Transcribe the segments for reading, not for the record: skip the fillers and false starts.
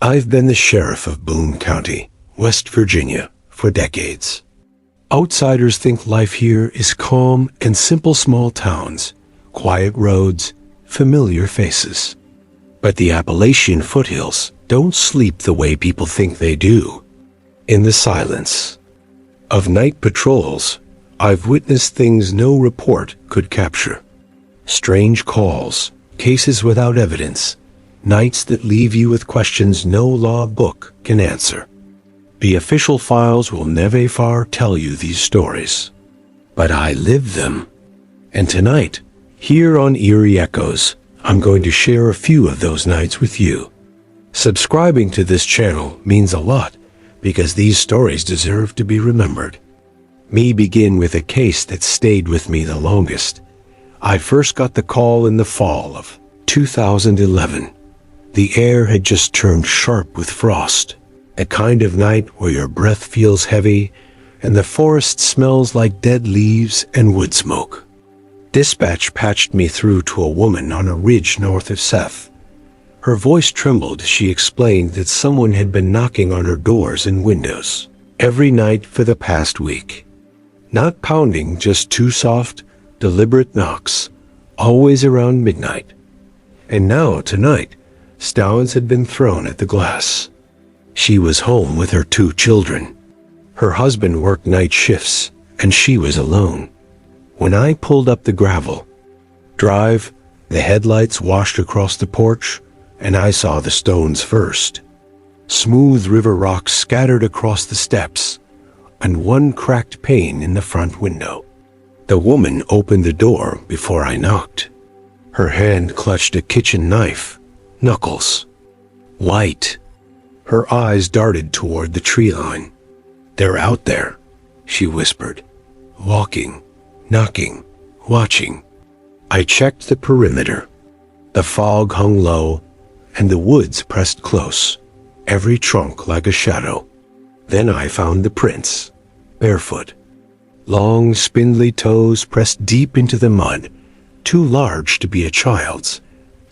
I've been the sheriff of Boone County, West Virginia, for decades. Outsiders think life here is calm and simple small towns, quiet roads, familiar faces. But the Appalachian foothills don't sleep the way people think they do. In the silence of night patrols, I've witnessed things no report could capture. Strange calls, cases without evidence, nights that leave you with questions no law book can answer. The official files will never far tell you these stories, but I live them. And tonight, here on Eerie Echoes, I'm going to share a few of those nights with you. Subscribing to this channel means a lot because these stories deserve to be remembered. Me begin with a case that stayed with me the longest. I first got the call in the fall of 2011. The air had just turned sharp with frost, a kind of night where your breath feels heavy and the forest smells like dead leaves and wood smoke. Dispatch patched me through to a woman on a ridge north of Seth. Her voice trembled as she explained that someone had been knocking on her doors and windows every night for the past week. Not pounding, just two soft, deliberate knocks, always around midnight. And now, tonight, stones had been thrown at the glass. She was home with her 2 children. Her husband worked night shifts, and she was alone. When I pulled up the gravel drive, the headlights washed across the porch, and I saw the stones first. Smooth river rocks scattered across the steps, and one cracked pane in the front window. The woman opened the door before I knocked. Her hand clutched a kitchen knife, knuckles white. Her eyes darted toward the tree line. "They're out there," she whispered, walking, knocking, watching. I checked the perimeter. The fog hung low, and the woods pressed close, every trunk like a shadow. Then I found the prints, barefoot. Long, spindly toes pressed deep into the mud, too large to be a child's,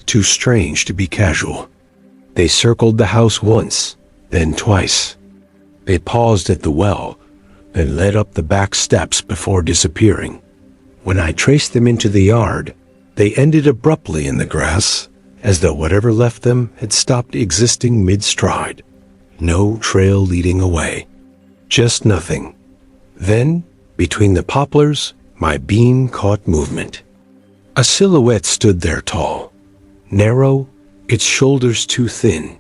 too strange to be casual. They circled the house once, then twice. They paused at the well, then led up the back steps before disappearing. When I traced them into the yard, they ended abruptly in the grass, as though whatever left them had stopped existing mid-stride. No trail leading away. Just nothing. Then, between the poplars, my beam caught movement. A silhouette stood there tall, narrow, its shoulders too thin,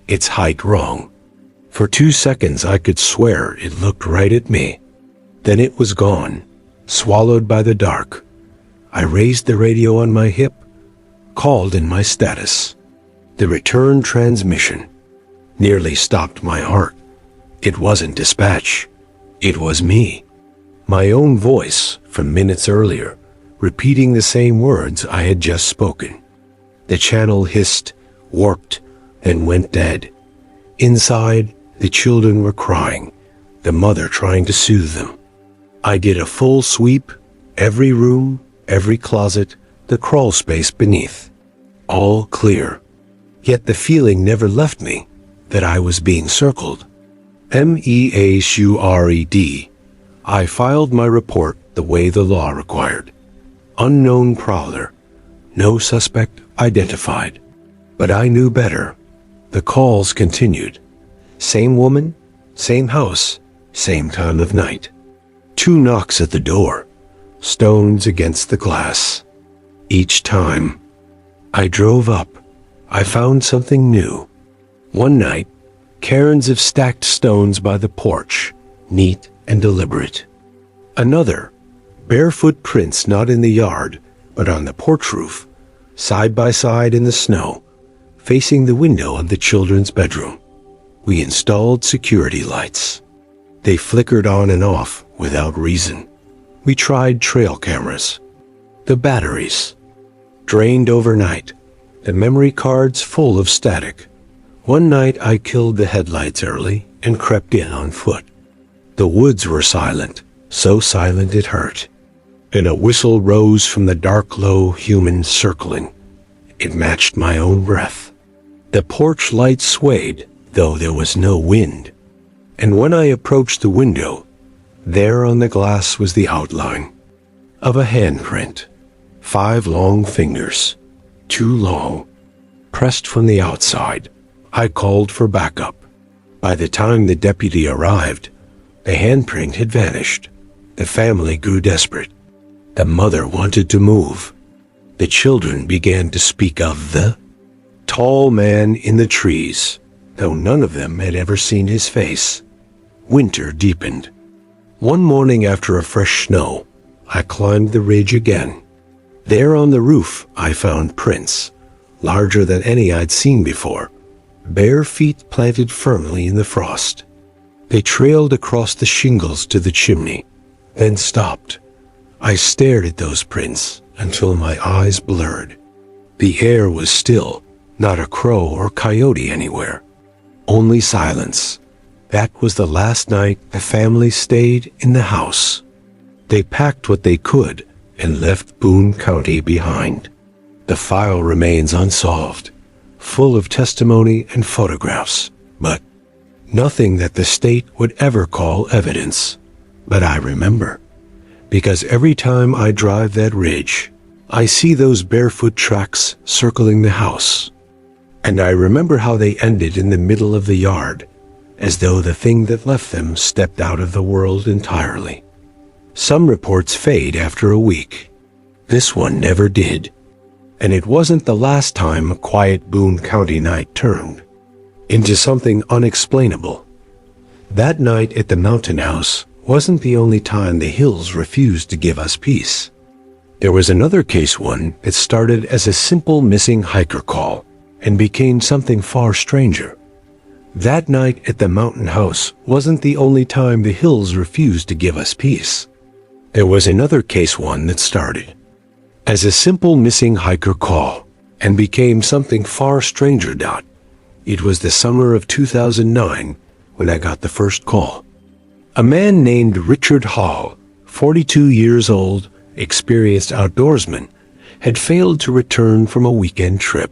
its height wrong. For 2 seconds I could swear it looked right at me. Then it was gone, swallowed by the dark. I raised the radio on my hip, called in my status. The return transmission nearly stopped my heart. It wasn't dispatch. It was me. My own voice from minutes earlier, repeating the same words I had just spoken. The channel hissed, warped, and went dead. Inside, the children were crying, the mother trying to soothe them. I did a full sweep, every room, every closet, the crawl space beneath. All clear. Yet the feeling never left me that I was being circled. MEASURED. I filed my report the way the law required. Unknown prowler. No suspect identified. But I knew better. The calls continued. Same woman, same house, same time of night. 2 knocks at the door. Stones against the glass. Each time. I drove up. I found something new. One night, cairns of stacked stones by the porch, neat and deliberate. Another, barefoot prints not in the yard, but on the porch roof, side by side in the snow, facing the window of the children's bedroom. We installed security lights. They flickered on and off without reason. We tried trail cameras. The batteries drained overnight, the memory cards full of static. One night I killed the headlights early and crept in on foot. The woods were silent, so silent it hurt. And a whistle rose from the dark, low human circling. It matched my own breath. The porch light swayed, though there was no wind. And when I approached the window, there on the glass was the outline of a handprint. 5 long fingers, too long, pressed from the outside. I called for backup. By the time the deputy arrived, the handprint had vanished. The family grew desperate. The mother wanted to move. The children began to speak of the tall man in the trees, though none of them had ever seen his face. Winter deepened. One morning after a fresh snow, I climbed the ridge again. There on the roof I found prints, larger than any I'd seen before, bare feet planted firmly in the frost. They trailed across the shingles to the chimney, then stopped. I stared at those prints until my eyes blurred. The air was still, not a crow or coyote anywhere. Only silence. That was the last night the family stayed in the house. They packed what they could and left Boone County behind. The file remains unsolved, full of testimony and photographs, but nothing that the state would ever call evidence. But I remember, because every time I drive that ridge, I see those barefoot tracks circling the house. And I remember how they ended in the middle of the yard, as though the thing that left them stepped out of the world entirely. Some reports fade after a week. This one never did. And it wasn't the last time a quiet Boone County night turned into something unexplainable. That night at the mountain house wasn't the only time the hills refused to give us peace. There was another case one that started as a simple missing hiker call and became something far stranger. That night at the mountain house wasn't the only time the hills refused to give us peace. There was another case one that started as a simple missing hiker call and became something far stranger. It was the summer of 2009 when I got the first call. A man named Richard Hall, 42 years old, experienced outdoorsman, had failed to return from a weekend trip.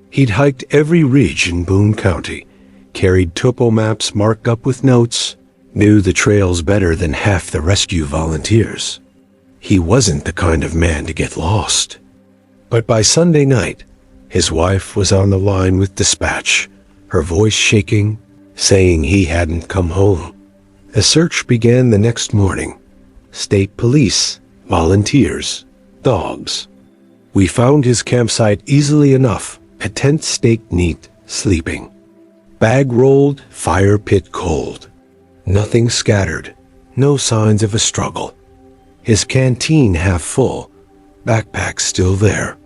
He'd hiked every ridge in Boone County, carried topo maps marked up with notes, knew the trails better than half the rescue volunteers. He wasn't the kind of man to get lost. But by Sunday night, his wife was on the line with dispatch, her voice shaking, saying he hadn't come home. A search began the next morning. State police, volunteers, dogs. We found his campsite easily enough, a tent staked neat, sleeping. Bag rolled, fire pit cold. Nothing scattered, no signs of a struggle. His canteen half full, backpack still there.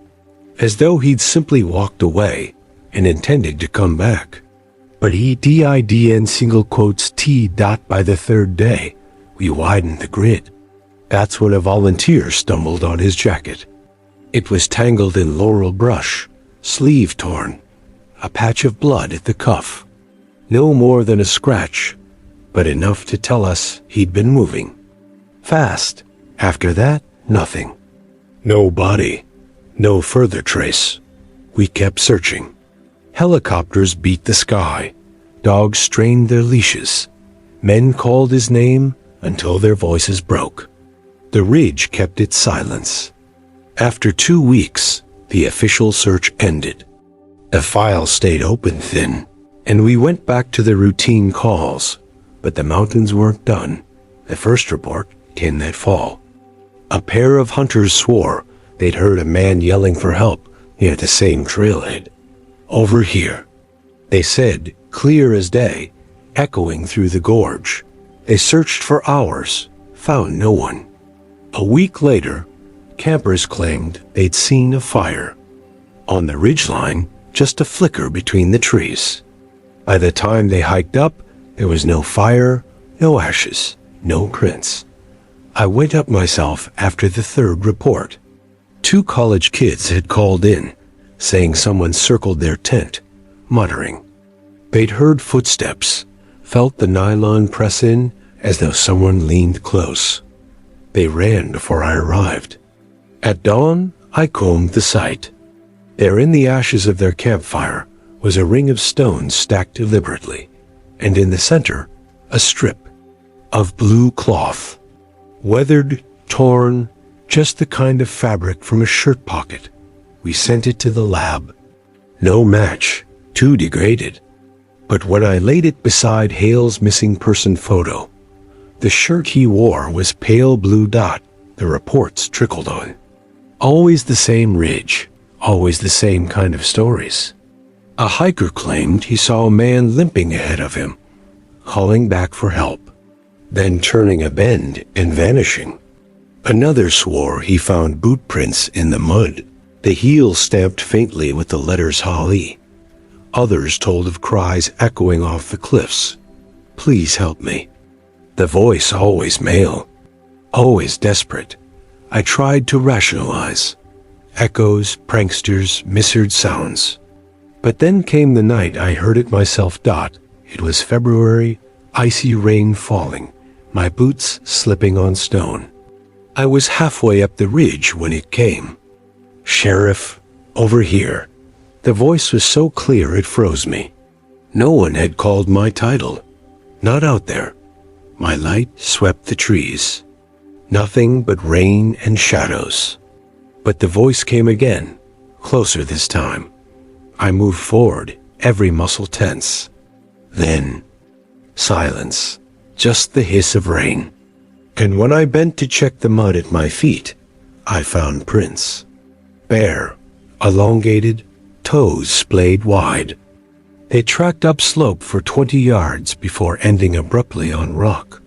As though he'd simply walked away and intended to come back. But he DIDN single quotes T. By the third day, we widened the grid. That's when a volunteer stumbled on his jacket. It was tangled in laurel brush, sleeve torn, a patch of blood at the cuff. No more than a scratch, but enough to tell us he'd been moving. Fast. After that, nothing. No body, no further trace. We kept searching. Helicopters beat the sky. Dogs strained their leashes. Men called his name until their voices broke. The ridge kept its silence. After 2 weeks, the official search ended. The file stayed open thin, and we went back to the routine calls, but the mountains weren't done. The first report came that fall. A pair of hunters swore they'd heard a man yelling for help near the same trailhead. Over here, they said, clear as day, echoing through the gorge. They searched for hours, found no one. A week later, campers claimed they'd seen a fire. On the ridgeline, just a flicker between the trees. By the time they hiked up, there was no fire, no ashes, no prints. I went up myself after the third report. 2 college kids had called in, saying someone circled their tent, muttering. They'd heard footsteps, felt the nylon press in as though someone leaned close. They ran before I arrived. At dawn, I combed the site. There in the ashes of their campfire was a ring of stones stacked deliberately, and in the center, a strip of blue cloth. Weathered, torn, just the kind of fabric from a shirt pocket. We sent it to the lab. No match, too degraded. But when I laid it beside Hale's missing person photo, the shirt he wore was pale blue dot, the reports trickled on. Always the same ridge, always the same kind of stories. A hiker claimed he saw a man limping ahead of him, calling back for help, then turning a bend and vanishing. Another swore he found boot prints in the mud, the heel stamped faintly with the letters Holly. Others told of cries echoing off the cliffs. Please help me. The voice always male, always desperate. I tried to rationalize. Echoes, pranksters, misheard sounds. But then came the night I heard it myself. It was February, icy rain falling, my boots slipping on stone. I was halfway up the ridge when it came. Sheriff, over here. The voice was so clear it froze me. No one had called my title. Not out there. My light swept the trees. Nothing but rain and shadows. But the voice came again, closer this time. I moved forward, every muscle tense. Then, silence, just the hiss of rain. And when I bent to check the mud at my feet, I found prints. Bare, elongated, toes splayed wide. They tracked upslope for 20 yards before ending abruptly on rock.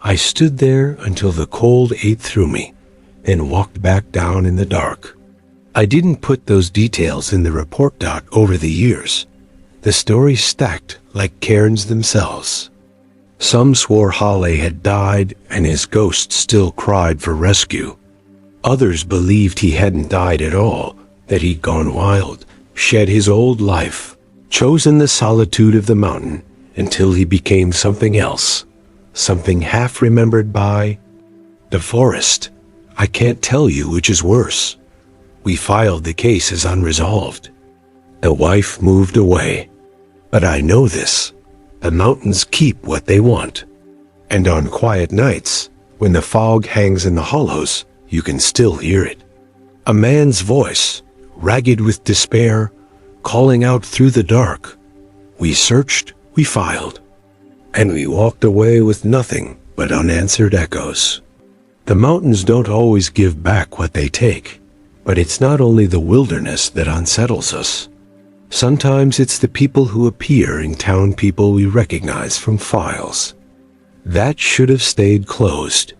I stood there until the cold ate through me, then walked back down in the dark. I didn't put those details in the report. Over the years, the stories stacked like cairns themselves. Some swore Hale had died and his ghost still cried for rescue. Others believed he hadn't died at all, that he'd gone wild, shed his old life, chosen the solitude of the mountain until he became something else, something half remembered by the forest. I can't tell you which is worse. We filed the case as unresolved. The wife moved away. But I know this. The mountains keep what they want. And on quiet nights, when the fog hangs in the hollows, you can still hear it. A man's voice, ragged with despair, calling out through the dark. We searched, we filed, and we walked away with nothing but unanswered echoes. The mountains don't always give back what they take, but it's not only the wilderness that unsettles us. Sometimes it's the people who appear in town, people we recognize from files. That should have stayed closed.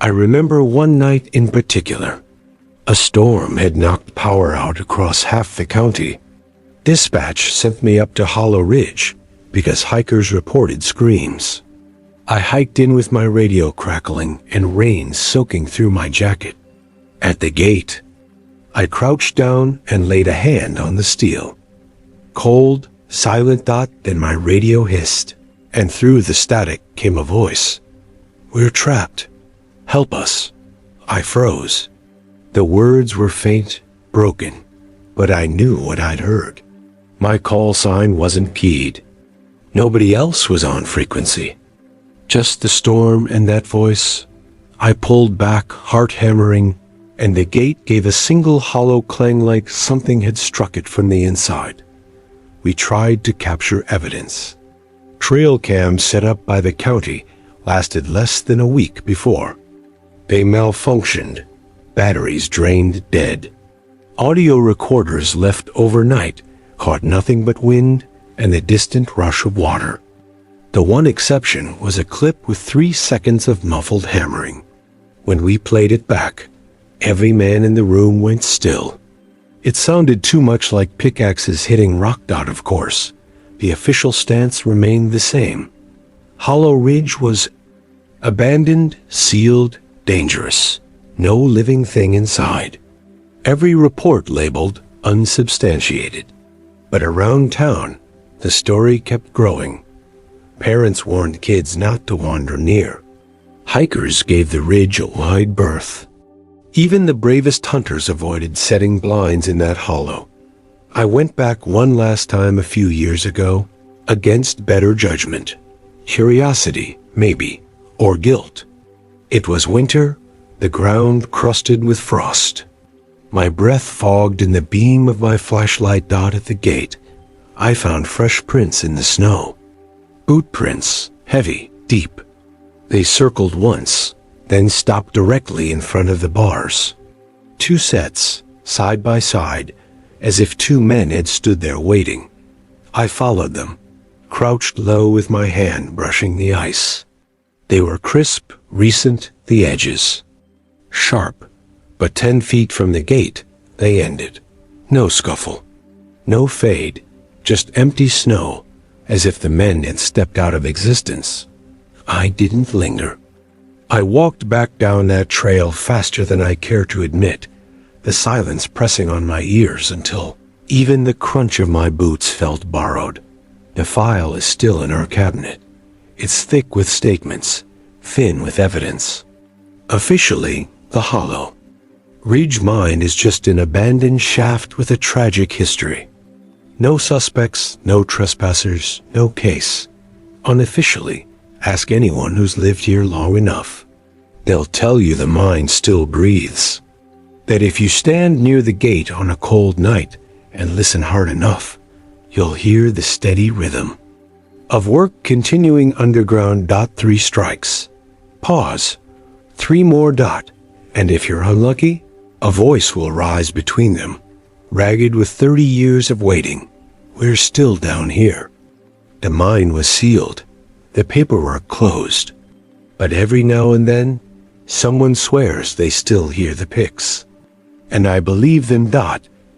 remember one night in particular. A storm had knocked power out across half the county. Dispatch sent me up to Hollow Ridge because hikers reported screams. I hiked in with my radio crackling and rain soaking through my jacket. At the gate, I crouched down and laid a hand on the steel. Cold, silent dot, then my radio hissed, and through the static came a voice. "We're trapped. Help us." I froze. The words were faint, broken, but I knew what I'd heard. My call sign wasn't keyed. Nobody else was on frequency. Just the storm and that voice. I pulled back, heart hammering, and the gate gave a single hollow clang like something had struck it from the inside. We tried to capture evidence. Trail cams set up by the county lasted less than a week before. They malfunctioned. Batteries drained dead. Audio recorders left overnight caught nothing but wind and the distant rush of water. The one exception was a clip with 3 seconds of muffled hammering. When we played it back, every man in the room went still. It sounded too much like pickaxes hitting rock dot, of course. The official stance remained the same. Hollow Ridge was abandoned, sealed, dangerous. No living thing inside. Every report labeled unsubstantiated. But around town, the story kept growing. Parents warned kids not to wander near. Hikers gave the ridge a wide berth. Even the bravest hunters avoided setting blinds in that hollow. I went back one last time a few years ago, against better judgment. Curiosity, maybe, or guilt. It was winter, the ground crusted with frost. My breath fogged in the beam of my flashlight dot at the gate. I found fresh prints in the snow. Boot prints, heavy, deep. They circled once, then stopped directly in front of the bars. 2 sets, side by side, as if 2 men had stood there waiting. I followed them, crouched low with my hand brushing the ice. They were crisp, recent, the edges. Sharp, but 10 feet from the gate, they ended. No scuffle. No fade, just empty snow, as if the men had stepped out of existence. I didn't linger. I walked back down that trail faster than I care to admit, the silence pressing on my ears until even the crunch of my boots felt borrowed. The file is still in our cabinet. It's thick with statements, thin with evidence. Officially, the Hollow Ridge Mine is just an abandoned shaft with a tragic history. No suspects, no trespassers, no case. Unofficially, ask anyone who's lived here long enough. They'll tell you the mine still breathes. That if you stand near the gate on a cold night and listen hard enough, you'll hear the steady rhythm of work continuing underground. 3 strikes. Pause. 3 more dot. And if you're unlucky, a voice will rise between them, ragged with 30 years of waiting. We're still down here. The mine was sealed, the paperwork closed. But every now and then, someone swears they still hear the picks. And I believe them.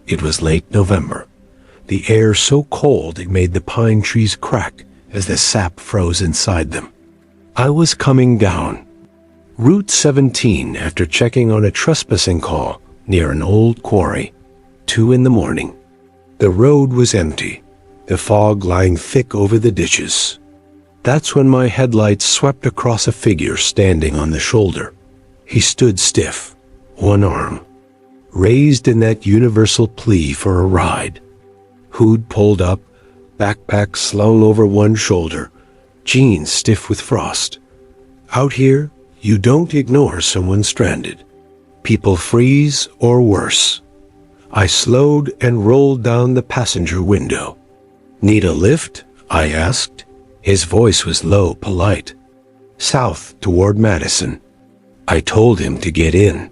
It was late November. The air so cold it made the pine trees crack as the sap froze inside them. I was coming down Route 17 after checking on a trespassing call near an old quarry. 2 in the morning. The road was empty, the fog lying thick over the ditches. That's when my headlights swept across a figure standing on the shoulder. He stood stiff, one arm raised in that universal plea for a ride. Hood pulled up, backpack slung over one shoulder, jeans stiff with frost. Out here, you don't ignore someone stranded. People freeze or worse. I slowed and rolled down the passenger window. "Need a lift?" I asked. His voice was low, polite. "South toward Madison." I told him to get in.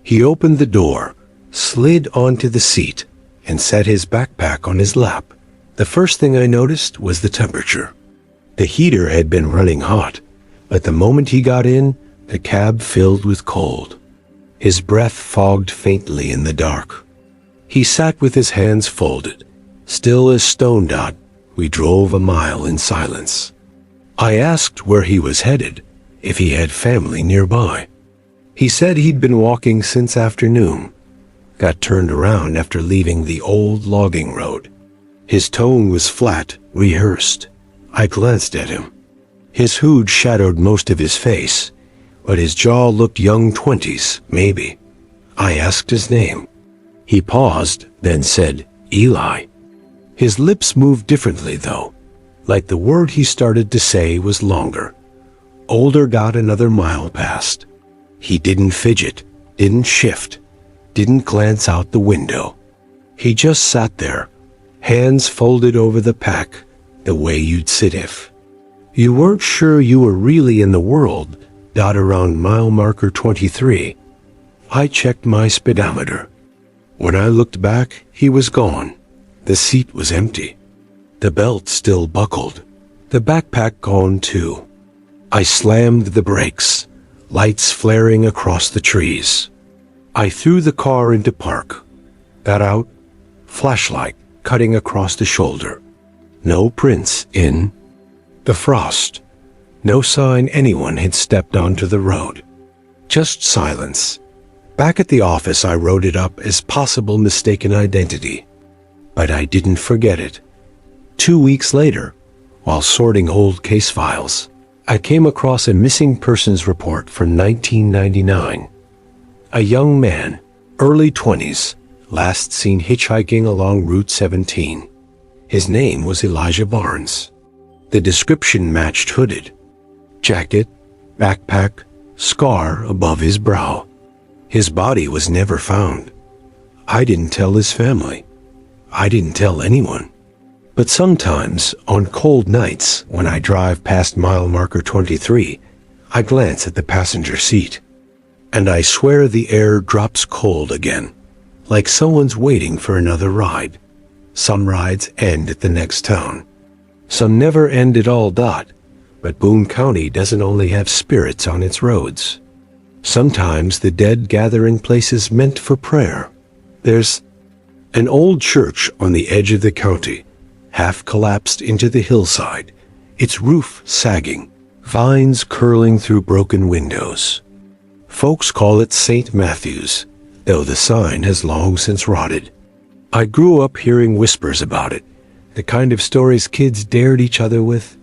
He opened the door, slid onto the seat, and set his backpack on his lap. The first thing I noticed was the temperature. The heater had been running hot, but the moment he got in, the cab filled with cold. His breath fogged faintly in the dark. He sat with his hands folded, still as stone. We drove a mile in silence. I asked where he was headed, if he had family nearby. He said he'd been walking since afternoon, got turned around after leaving the old logging road. His tone was flat, rehearsed. I glanced at him. His hood shadowed most of his face, but his jaw looked young 20s, maybe. I asked his name. He paused, then said, Eli. His lips moved differently, though, like the word he started to say was longer. Older got another mile past. He didn't fidget, didn't shift, didn't glance out the window. He just sat there, hands folded over the pack, the way you'd sit if you weren't sure you were really in the world. Around mile marker 23. I checked my speedometer. When I looked back, he was gone. The seat was empty. The belt still buckled. The backpack gone too. I slammed the brakes, lights flaring across the trees. I threw the car into park. Got out, flashlight cutting across the shoulder. No prints in the frost. No sign anyone had stepped onto the road. Just silence. Back at the office, I wrote it up as possible mistaken identity. But I didn't forget it. 2 weeks later, while sorting old case files, I came across a missing persons report from 1999. A young man, early 20s, last seen hitchhiking along Route 17. His name was Elijah Barnes. The description matched hooded. Jacket, backpack, scar above his brow. His body was never found. I didn't tell his family. I didn't tell anyone. But sometimes, on cold nights, when I drive past mile marker 23, I glance at the passenger seat. And I swear the air drops cold again, like someone's waiting for another ride. Some rides end at the next town. Some never end at all. But Boone County doesn't only have spirits on its roads. Sometimes the dead gather in places meant for prayer. There's an old church on the edge of the county, half collapsed into the hillside, its roof sagging, vines curling through broken windows. Folks call it St. Matthew's, though the sign has long since rotted. I grew up hearing whispers about it, the kind of stories kids dared each other with.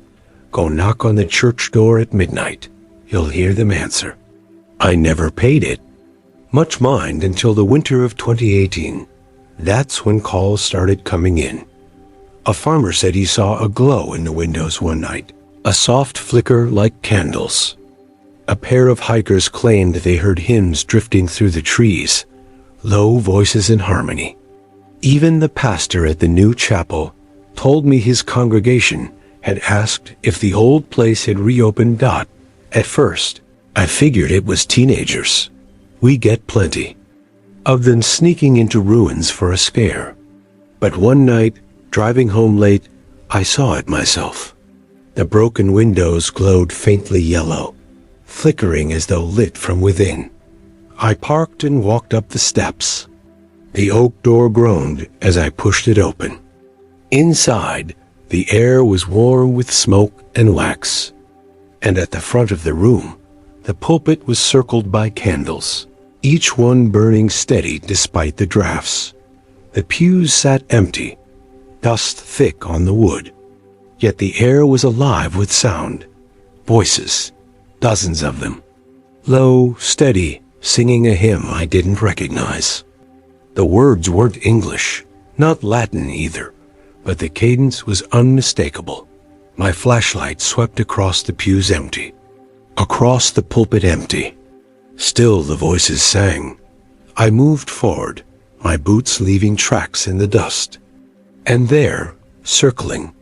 Go knock on the church door at midnight. You'll hear them answer. I never paid it. Much mind until the winter of 2018. That's when calls started coming in. A farmer said he saw a glow in the windows one night, a soft flicker like candles. A pair of hikers claimed they heard hymns drifting through the trees, low voices in harmony. Even the pastor at the new chapel told me his congregation had asked if the old place had reopened. At first, I figured it was teenagers. We get plenty of them sneaking into ruins for a scare. But one night, driving home late, I saw it myself. The broken windows glowed faintly yellow, flickering as though lit from within. I parked and walked up the steps. The oak door groaned as I pushed it open. Inside, the air was warm with smoke and wax, and at the front of the room, the pulpit was circled by candles, each one burning steady despite the drafts. The pews sat empty, dust thick on the wood, yet the air was alive with sound, voices, dozens of them, low, steady, singing a hymn I didn't recognize. The words weren't English, not Latin either, but the cadence was unmistakable. My flashlight swept across the pews empty, across the pulpit empty. Still the voices sang. I moved forward, my boots leaving tracks in the dust. And there, circling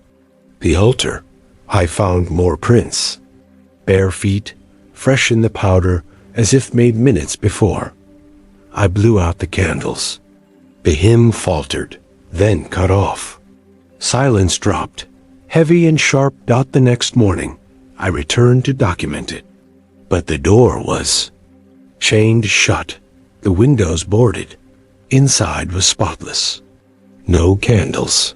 the altar, I found more prints. Bare feet, fresh in the powder, as if made minutes before. I blew out the candles. The hymn faltered, then cut off. Silence dropped, heavy and sharp. The next morning, I returned to document it. But the door was chained shut, the windows boarded. Inside was spotless. No candles.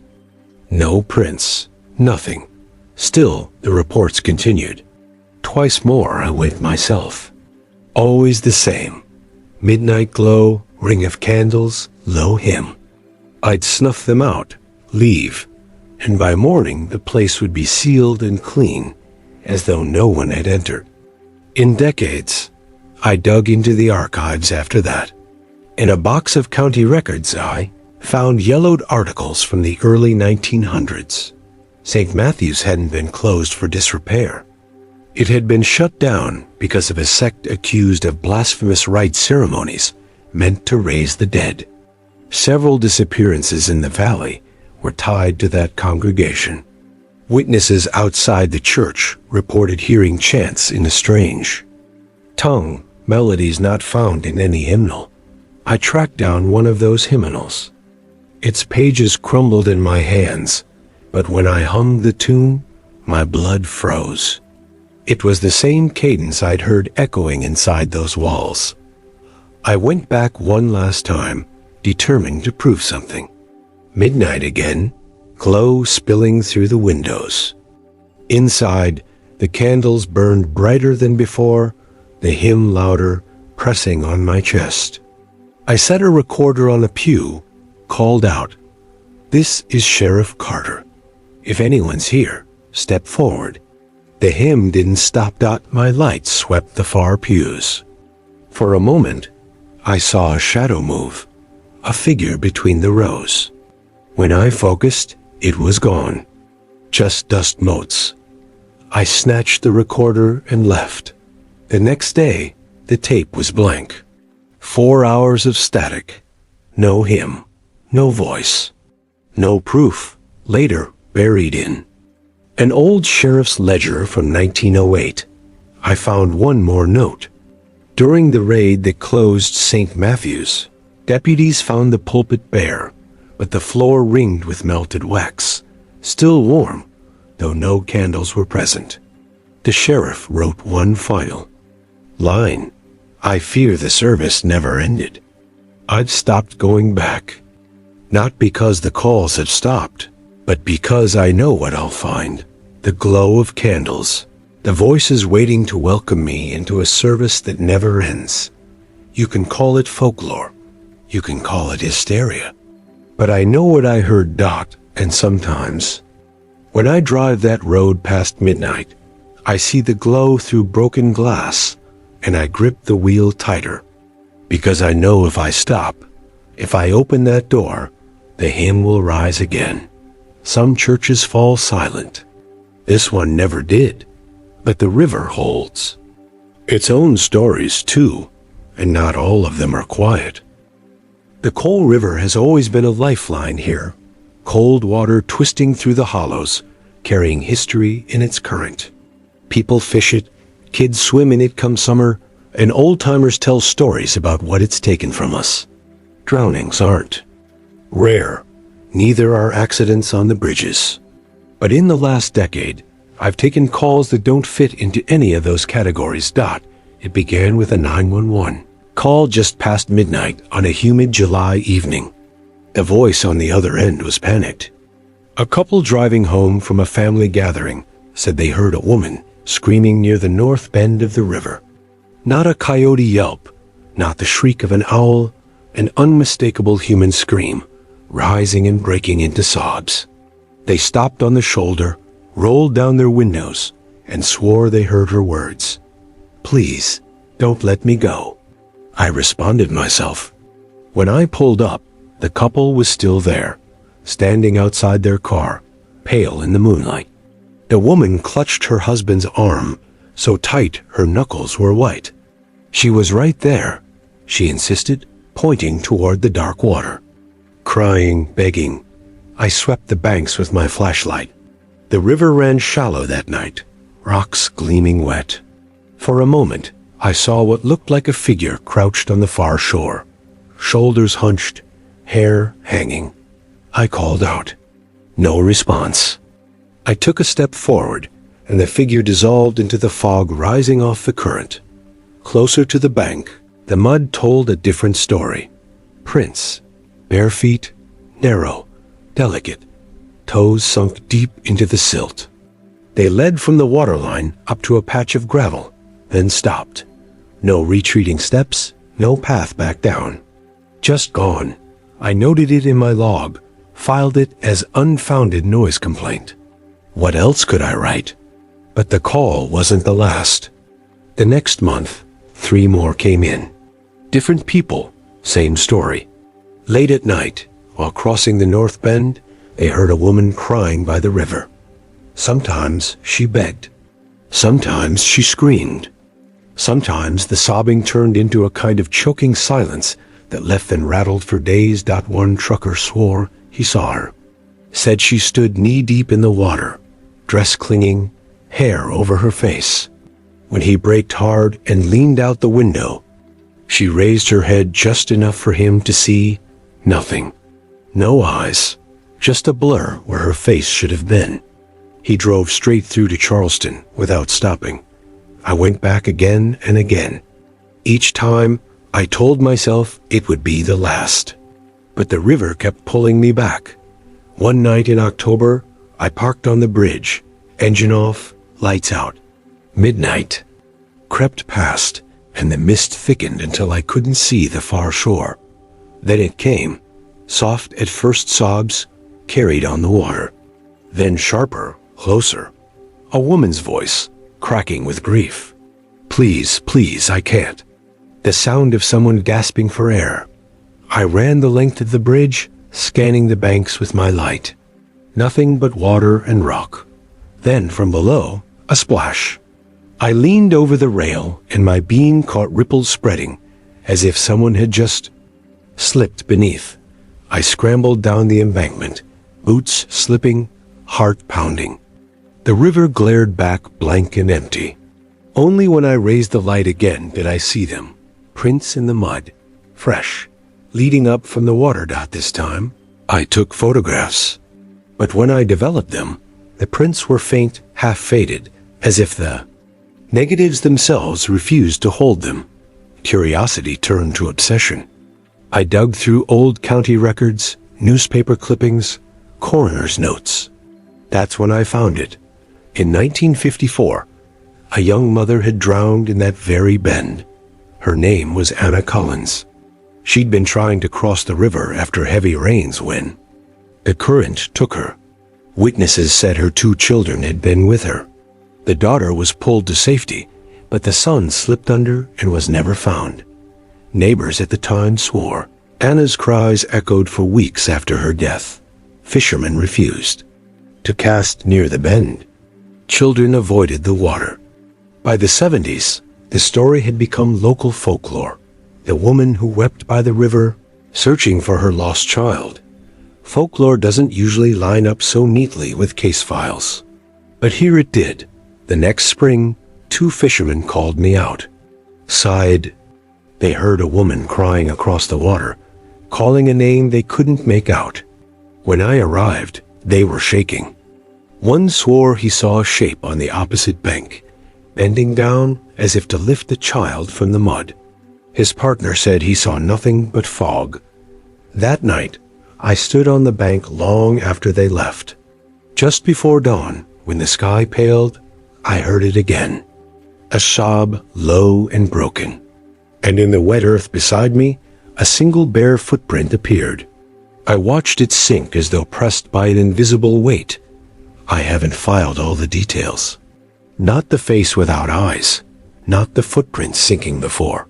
No prints. Nothing. Still, the reports continued. Twice more I waked myself. Always the same. Midnight glow, ring of candles, low hymn. I'd snuff them out, leave, and by morning the place would be sealed and clean, as though no one had entered. In decades, I dug into the archives after that. In a box of county records, I found yellowed articles from the early 1900s. St. Matthew's hadn't been closed for disrepair. It had been shut down because of a sect accused of blasphemous rite ceremonies meant to raise the dead. Several disappearances in the valley were tied to that congregation. Witnesses outside the church reported hearing chants in a strange tongue, melodies not found in any hymnal. I tracked down one of those hymnals. Its pages crumbled in my hands, but when I hummed the tune, my blood froze. It was the same cadence I'd heard echoing inside those walls. I went back one last time, determined to prove something. Midnight again, glow spilling through the windows. Inside, the candles burned brighter than before, the hymn louder, pressing on my chest. I set a recorder on a pew, called out, "This is Sheriff Carter. If anyone's here, step forward." The hymn didn't stop. My light swept the far pews. For a moment, I saw a shadow move, a figure between the rows. When I focused, it was gone. Just dust motes. I snatched the recorder and left. The next day, the tape was blank. 4 hours of static. No hymn, no voice, no proof. Later, buried in an old sheriff's ledger from 1908, I found one more note. During the raid that closed St. Matthew's, deputies found the pulpit bare, but the floor ringed with melted wax, still warm, though no candles were present. The sheriff wrote one final line. I fear the service never ended. I've stopped going back, not because the calls have stopped, but because I know what I'll find. The glow of candles, the voices waiting to welcome me into a service that never ends. You can call it folklore, you can call it hysteria, but I know what I heard. And sometimes, when I drive that road past midnight, I see the glow through broken glass, and I grip the wheel tighter, because I know if I stop, if I open that door, the hymn will rise again. Some churches fall silent. This one never did, but the river holds its own stories too, and not all of them are quiet. The Coal River has always been a lifeline here, cold water twisting through the hollows, carrying history in its current. People fish it, kids swim in it come summer, and old-timers tell stories about what it's taken from us. Drownings aren't rare. Neither are accidents on the bridges. But in the last decade, I've taken calls that don't fit into any of those categories. It began with a 911 call just past midnight on a humid July evening. The voice on the other end was panicked. A couple driving home from a family gathering said they heard a woman screaming near the north bend of the river. Not a coyote yelp, not the shriek of an owl, an unmistakable human scream, rising and breaking into sobs. They stopped on the shoulder, rolled down their windows, and swore they heard her words. "Please, don't let me go." I responded myself. When I pulled up, the couple was still there, standing outside their car, pale in the moonlight. The woman clutched her husband's arm, so tight her knuckles were white. She was right there, she insisted, pointing toward the dark water. Crying, begging, I swept the banks with my flashlight. The river ran shallow that night, rocks gleaming wet. For a moment, I saw what looked like a figure crouched on the far shore, shoulders hunched, hair hanging. I called out. No response. I took a step forward, and the figure dissolved into the fog rising off the current. Closer to the bank, the mud told a different story. Prints, bare feet, narrow, delicate, toes sunk deep into the silt. They led from the waterline up to a patch of gravel, then stopped. No retreating steps, no path back down. Just gone. I noted it in my log, filed it as unfounded noise complaint. What else could I write? But the call wasn't the last. The next month, 3 more came in. Different people, same story. Late at night, while crossing the North Bend, they heard a woman crying by the river. Sometimes she begged. Sometimes she screamed. Sometimes the sobbing turned into a kind of choking silence that left and rattled for days. One trucker swore he saw her. Said she stood knee-deep in the water, dress clinging, hair over her face. When he braked hard and leaned out the window, she raised her head just enough for him to see nothing. No eyes, just a blur where her face should have been. He drove straight through to Charleston without stopping. I went back again and again. Each time, I told myself it would be the last. But the river kept pulling me back. One night in October, I parked on the bridge, engine off, lights out. Midnight crept past, and the mist thickened until I couldn't see the far shore. Then it came, soft at first sobs, carried on the water. Then sharper, closer. A woman's voice, cracking with grief. Please, please, I can't. The sound of someone gasping for air. I ran the length of the bridge, scanning the banks with my light. Nothing but water and rock. Then from below, a splash. I leaned over the rail, and my beam caught ripples spreading, as if someone had just slipped beneath. I scrambled down the embankment, boots slipping, heart pounding. The river glared back blank and empty. Only when I raised the light again did I see them, prints in the mud, fresh, leading up from the water. This time, I took photographs. But when I developed them, the prints were faint, half-faded, as if the negatives themselves refused to hold them. Curiosity turned to obsession. I dug through old county records, newspaper clippings, coroner's notes. That's when I found it. In 1954, a young mother had drowned in that very bend. Her name was Anna Collins. She'd been trying to cross the river after heavy rains when the current took her. Witnesses said her 2 children had been with her. The daughter was pulled to safety, but the son slipped under and was never found. Neighbors at the time swore. Anna's cries echoed for weeks after her death. Fishermen refused to cast near the bend. Children avoided the water. By the 70s, the story had become local folklore. The woman who wept by the river, searching for her lost child. Folklore doesn't usually line up so neatly with case files. But here it did. The next spring, 2 fishermen called me out. Sighed. They heard a woman crying across the water, calling a name they couldn't make out. When I arrived, they were shaking. One swore he saw a shape on the opposite bank, bending down as if to lift the child from the mud. His partner said he saw nothing but fog. That night, I stood on the bank long after they left. Just before dawn, when the sky paled, I heard it again. A sob, low and broken. And in the wet earth beside me, a single bare footprint appeared. I watched it sink as though pressed by an invisible weight. I haven't filed all the details. Not the face without eyes, not the footprint sinking before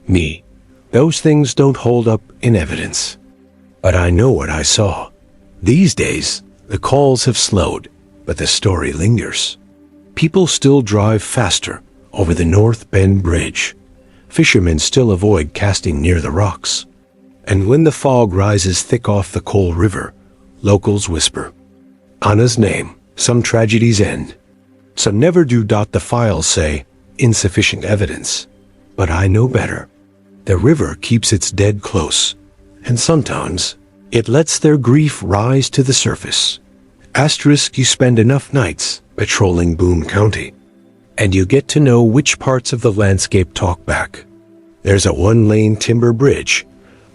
me. Those things don't hold up in evidence. But I know what I saw. These days, the calls have slowed, but the story lingers. People still drive faster over the North Bend Bridge. Fishermen still avoid casting near the rocks. And when the fog rises thick off the Coal River, locals whisper, Anna's name, some tragedies end. Some never do. The files say, insufficient evidence. But I know better. The river keeps its dead close, and sometimes it lets their grief rise to the surface. Asterisk, you spend enough nights patrolling Boone County. and you get to know which parts of the landscape talk back. There's a one-lane timber bridge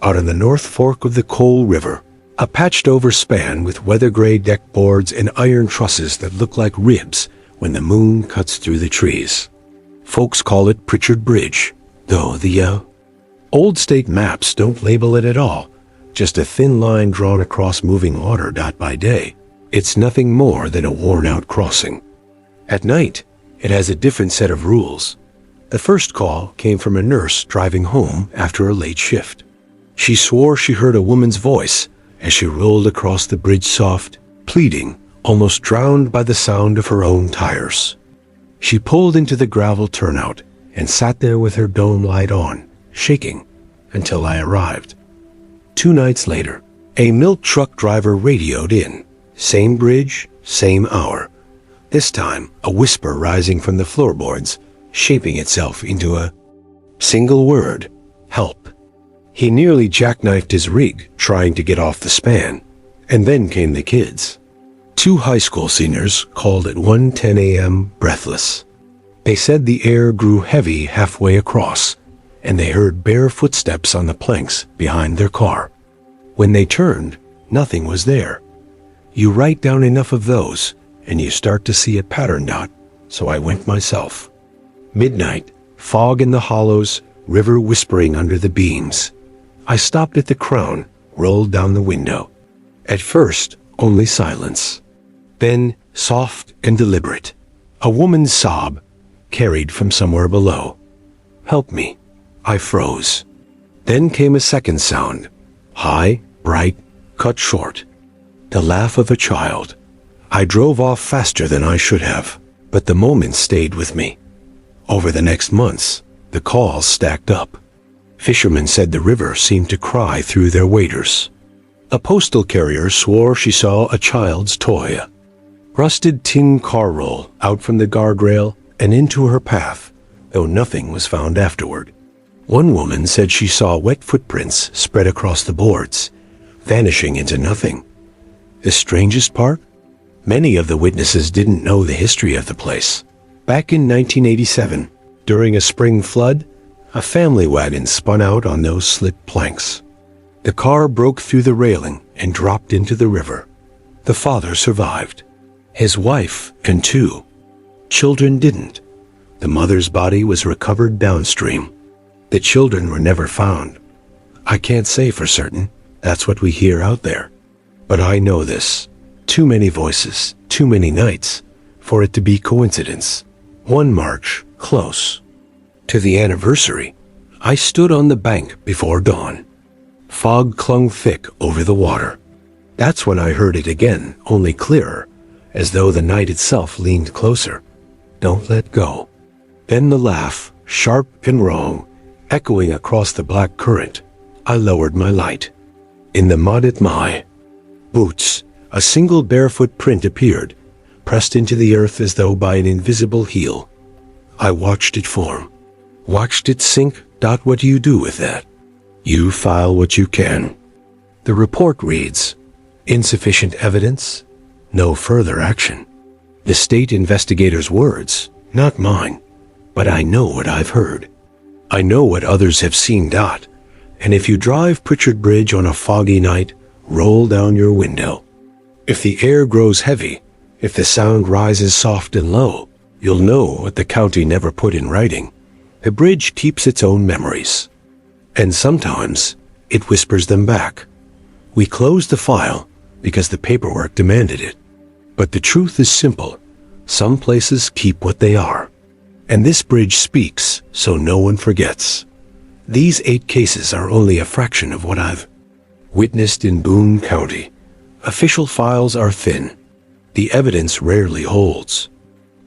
out on the North Fork of the Coal River, a patched-over span with weather-gray deck boards and iron trusses that look like ribs when the moon cuts through the trees. Folks call it Pritchard Bridge, though the old state maps don't label it at all, just a thin line drawn across moving water by day. It's nothing more than a worn-out crossing. At night, it has a different set of rules. The first call came from a nurse driving home after a late shift. She swore she heard a woman's voice as she rolled across the bridge, soft, pleading, almost drowned by the sound of her own tires. She pulled into the gravel turnout and sat there with her dome light on, shaking, until I arrived. 2 nights later, a milk truck driver radioed in. Same bridge, same hour. This time, a whisper rising from the floorboards, shaping itself into a single word: help. He nearly jackknifed his rig trying to get off the span, and then came the kids. 2 high school seniors called at 1:10 a.m. breathless. They said the air grew heavy halfway across, and they heard bare footsteps on the planks behind their car. When they turned, nothing was there. You write down enough of those, and you start to see a pattern dot, so I went myself. Midnight, fog in the hollows, river whispering under the beams. I stopped at the Crown, rolled down the window. At first, only silence. Then, soft and deliberate, a woman's sob, carried from somewhere below. Help me. I froze. Then came a second sound, high, bright, cut short. The laugh of a child. I drove off faster than I should have, but the moment stayed with me. Over the next months, the calls stacked up. Fishermen said the river seemed to cry through their waders. A postal carrier swore she saw a child's toy. Rusted tin car roll out from the guardrail and into her path, though nothing was found afterward. One woman said she saw wet footprints spread across the boards, vanishing into nothing. The strangest part? Many of the witnesses didn't know the history of the place. Back in 1987, during a spring flood, a family wagon spun out on those slip planks. The car broke through the railing and dropped into the river. The father survived. His wife and 2 children didn't. The mother's body was recovered downstream. The children were never found. I can't say for certain. That's what we hear out there. But I know this. Too many voices, too many nights, for it to be coincidence. One march, close. To the anniversary, I stood on the bank before dawn. Fog clung thick over the water. That's when I heard it again, only clearer, as though the night itself leaned closer. Don't let go. Then the laugh, sharp and wrong, echoing across the black current. I lowered my light. In the mud at my boots, a single barefoot print appeared, pressed into the earth as though by an invisible heel. I watched it form, watched it sink. What do you do with that? You file what you can. The report reads, insufficient evidence, no further action. The state investigator's words, not mine, but I know what I've heard. I know what others have seen. And if you drive Pritchard Bridge on a foggy night, roll down your window. If the air grows heavy, if the sound rises soft and low, you'll know what the county never put in writing. The bridge keeps its own memories. And sometimes it whispers them back. We closed the file because the paperwork demanded it. But the truth is simple. Some places keep what they are. And this bridge speaks so no one forgets. These 8 cases are only a fraction of what I've witnessed in Boone County. Official files are thin. The evidence rarely holds.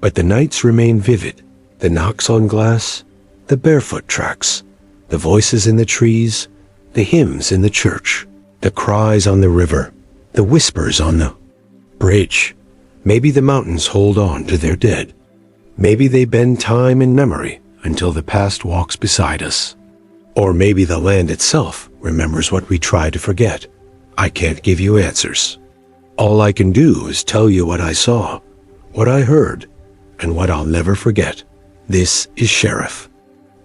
But the nights remain vivid. The knocks on glass, the barefoot tracks, the voices in the trees, the hymns in the church, the cries on the river, the whispers on the bridge. Maybe the mountains hold on to their dead. Maybe they bend time and memory until the past walks beside us. Or maybe the land itself remembers what we try to forget. I can't give you answers. All I can do is tell you what I saw, what I heard, and what I'll never forget. This is Sheriff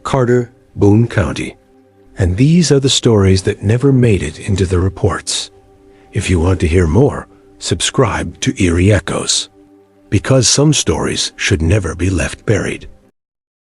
Carter, Boone County. And these are the stories that never made it into the reports. If you want to hear more, subscribe to Eerie Echoes. Because some stories should never be left buried.